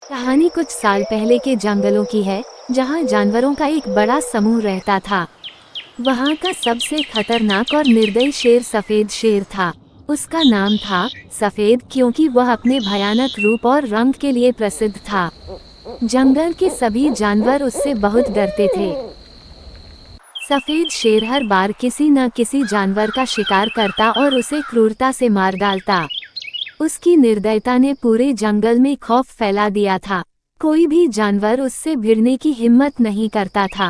कहानी कुछ साल पहले के जंगलों की है, जहाँ जानवरों का एक बड़ा समूह रहता था। वहाँ का सबसे खतरनाक और निर्दयी शेर सफेद शेर था। उसका नाम था सफेद क्योंकि वह अपने भयानक रूप और रंग के लिए प्रसिद्ध था। जंगल के सभी जानवर उससे बहुत डरते थे। सफेद शेर हर बार किसी न किसी जानवर का शिकार करता और उसे क्रूरता से मार डालता। उसकी निर्दयता ने पूरे जंगल में खौफ फैला दिया था। कोई भी जानवर उससे भिड़ने की हिम्मत नहीं करता था।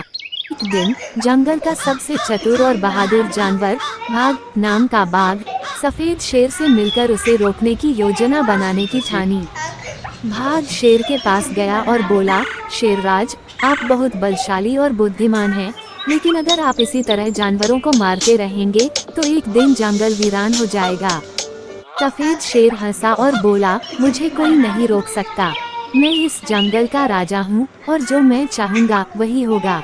एक दिन जंगल का सबसे चतुर और बहादुर जानवर भाग नाम का बाघ सफेद शेर से मिलकर उसे रोकने की योजना बनाने की ठानी। भाग शेर के पास गया और बोला, शेरराज, आप बहुत बलशाली और बुद्धिमान हैं, लेकिन अगर आप इसी तरह जानवरों को मारते रहेंगे तो एक दिन जंगल वीरान हो जाएगा। सफेद शेर हंसा और बोला, मुझे कोई नहीं रोक सकता। मैं इस जंगल का राजा हूँ और जो मैं चाहूँगा वही होगा।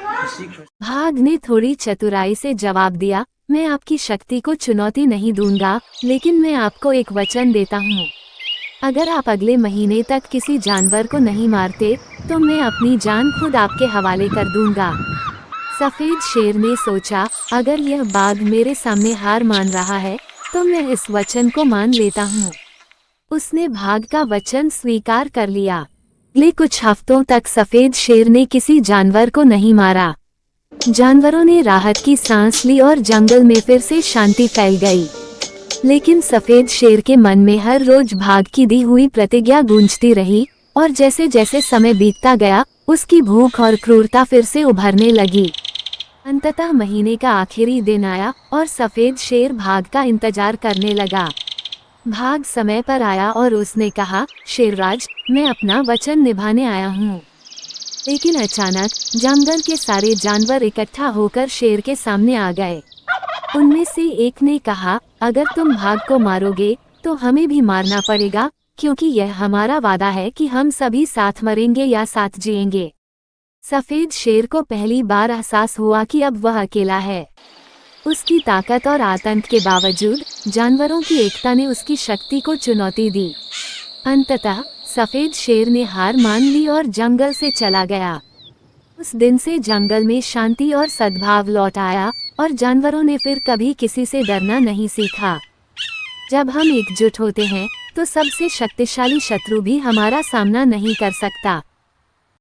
भाग ने थोड़ी चतुराई से जवाब दिया, मैं आपकी शक्ति को चुनौती नहीं दूंगा, लेकिन मैं आपको एक वचन देता हूँ। अगर आप अगले महीने तक किसी जानवर को नहीं मारते तो मैं अपनी जान खुद आपके हवाले कर दूंगा। सफेद शेर ने सोचा, अगर यह बाघ मेरे सामने हार मान रहा है तो मैं इस वचन को मान लेता हूँ। उसने भाग का वचन स्वीकार कर लिया। अगले कुछ हफ्तों तक सफेद शेर ने किसी जानवर को नहीं मारा। जानवरों ने राहत की सांस ली और जंगल में फिर से शांति फैल गई। लेकिन सफेद शेर के मन में हर रोज भाग की दी हुई प्रतिज्ञा गूंजती रही और जैसे जैसे समय बीतता गया उसकी भूख और क्रूरता फिर से उभरने लगी। अंततः महीने का आखिरी दिन आया और सफेद शेर भाग का इंतजार करने लगा। भाग समय पर आया और उसने कहा, शेरराज, मैं अपना वचन निभाने आया हूँ। लेकिन अचानक जंगल के सारे जानवर इकट्ठा होकर शेर के सामने आ गए। उनमें से एक ने कहा, अगर तुम भाग को मारोगे तो हमें भी मारना पड़ेगा, क्योंकि यह हमारा वादा है कि हम सभी साथ मरेंगे या साथ जिएंगे। सफेद शेर को पहली बार एहसास हुआ कि अब वह अकेला है। उसकी ताकत और आतंक के बावजूद जानवरों की एकता ने उसकी शक्ति को चुनौती दी। अंततः सफेद शेर ने हार मान ली और जंगल से चला गया। उस दिन से जंगल में शांति और सद्भाव लौट आया और जानवरों ने फिर कभी किसी से डरना नहीं सीखा। जब हम एकजुट होते हैं तो सबसे शक्तिशाली शत्रु भी हमारा सामना नहीं कर सकता।